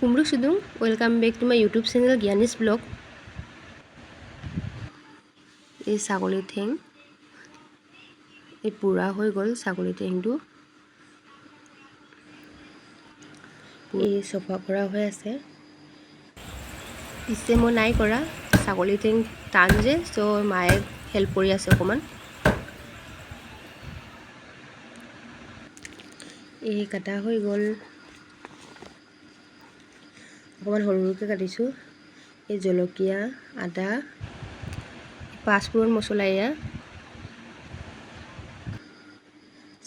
Kumru Sudung, welcome back to my YouTube channel Gyanis Vlog. এই ছাগলী ঠেং এই পুৰা হৈ গ'ল ছাগলী ঠেংটো এই চফা কৰা হৈ আছে পিছে মই নাই কৰা ছাগলী ঠেং টান যে সো মায়ে হেল্প কৰি আছে অকমান এই কাটা হৈ গ'ল অকমান সৰুকৈ কাটিছো এই জলকীয়া আদা পাঁচফোৰণ মছলা এয়া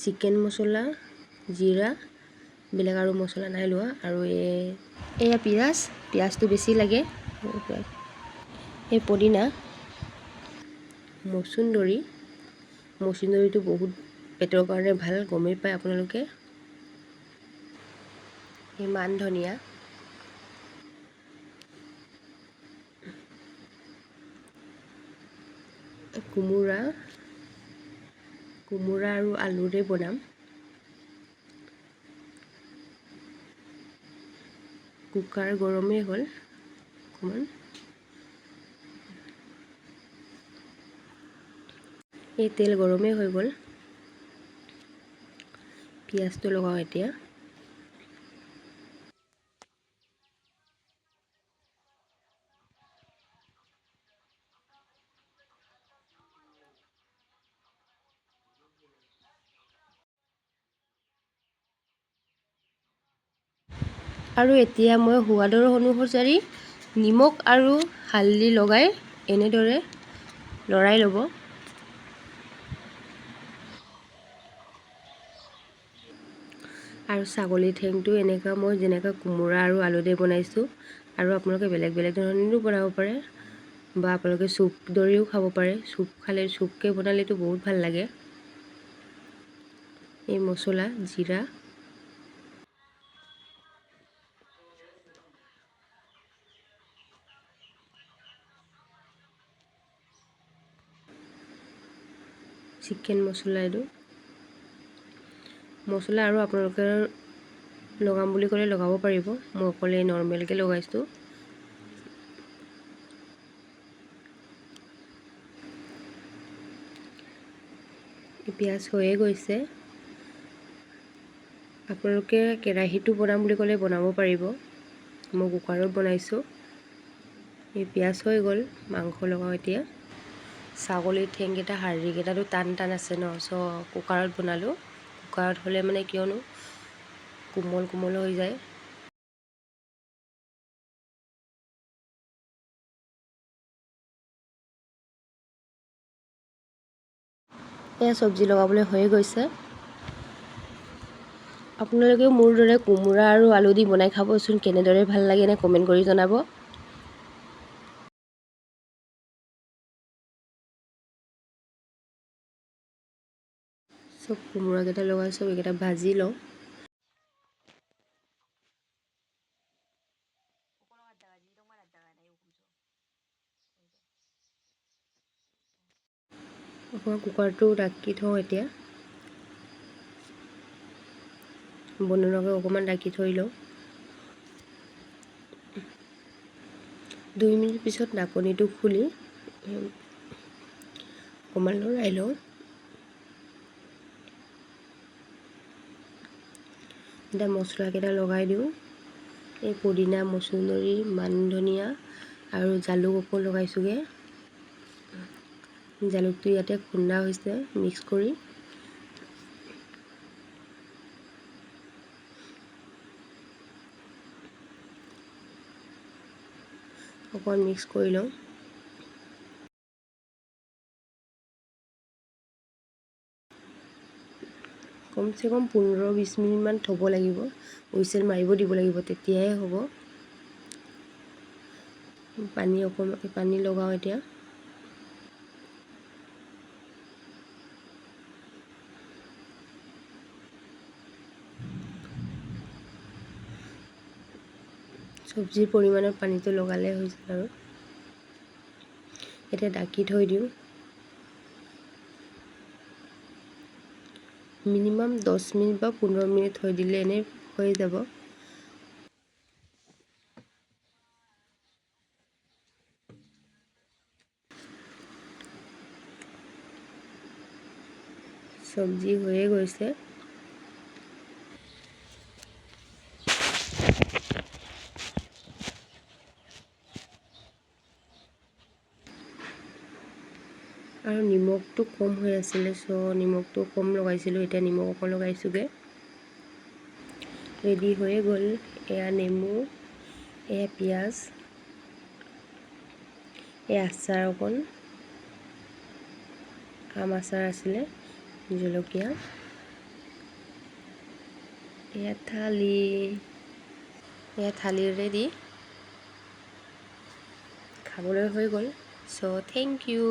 চিকেন মছলা জিৰা বেলেগ আৰু মছলা নাই লোৱা আৰু এয়া পিয়াজটো বেছি লাগে এই পদিনা মচুন্দৰীটো বহুত পেটৰ কাৰণে ভাল গমেই পায় আপোনালোকে এই মান ধনিয়া কোমোৰা আৰু আলুৰে বনাম কুকাৰ গৰমেই হ'ল অকণমান এই তেল গৰমেই হৈ গ'ল পিয়াজটো লগাওঁ এতিয়া আৰু এতিয়া মই সোৱাদৰ অনুসৰি নিমখ আৰু হালধি লগাই এনেদৰে লৰাই ল'ব আৰু ছাগলী ঠেংটো এনেকা মই যেনেকা কোমোৰা আৰু আলুৰে বনাইছো আৰু আপোনালোকে বেলেগ ধৰণেও বনাব পাৰে বা আপোনালোকে চুপ দৰেও খাব পাৰে চুপকে বনালেতো বহুত ভাল লাগে এই মছলা জিৰা চিকেন মছলা মছলা আৰু আপোনালোকে লগাম বুলি ক'লে লগাব পাৰিব মই অকলে নৰ্মেলকে লগাইছো পিয়াজ হৈয়ে গৈছে আপোনালোকে কেৰাহীটো বনাম বুলি ক'লে বনাব পাৰিব মই কুকাৰত বনাইছো এই পিয়াজ হৈ গ'ল মাংস লগাও এতিয়া ছাগলীৰ ঠেংকেইটা হাড়িকেইটাটো টান আছে ন সো কুকাৰত বনালো কুকাৰত হ'লে মানে কিয়নো কোমল হৈ যায় এয়া চব্জি লগাবলৈ হৈয়ে গৈছে আপোনালোকেও মোৰ দৰে কোমোৰা আৰু আলু দি বনাই খাবচোন কেনেদৰে ভাল লাগে নে কমেণ্ট কৰি জনাব সব কোমোৰাকেইটা লগাইছো এইকেইটা ভাজি লওঁ অকণমান কুকাৰটো ঢাকি থওঁ এতিয়া বনোৱাকৈ অকণমান ঢাকি থৈ লওঁ 2 মিনিট পিছত ঢাকনিটো খুলি অকণমান লৰাই লওঁ এতিয়া মছলাকেইটা লগাই দিওঁ এই পদিনা মচুন্দৰী মান ধনিয়া আৰু জালুক অকণ লগাইছোগে জালুকটো ইয়াতে খুন্দা হৈছে মিক্স কৰি অকণ মিক্স কৰি লওঁ কমচে কম 15-20 মিনিট মান থ'ব লাগিব হুইছেল মাৰিব দিব লাগিব তেতিয়াহে হ'ব পানী লগাওঁ এতিয়া চব্জিৰ পৰিমাণৰ পানীটো লগালে হৈছে আৰু এতিয়া ঢাকি থৈ দিওঁ মিনিমাম 10 মিনিট বা 15 মিনিট থৈ দিলে এনে হৈ যাব চব্জি হৈয়ে গৈছে। আৰু নিমখটো কম হৈ আছিলে, নিমখটো কম লগাইছিলোঁ, এতিয়া নিমখ অকণ লগাইছোঁগৈ। ৰেডি হৈয়ে গ'ল। এয়া নেমু, এয়া পিঁয়াজ, এই আচাৰ অকণ, আম আচাৰ আছিলে, জলকীয়া, এয়া থালিৰে দি খাবলৈ হৈ গ'ল। Thank U.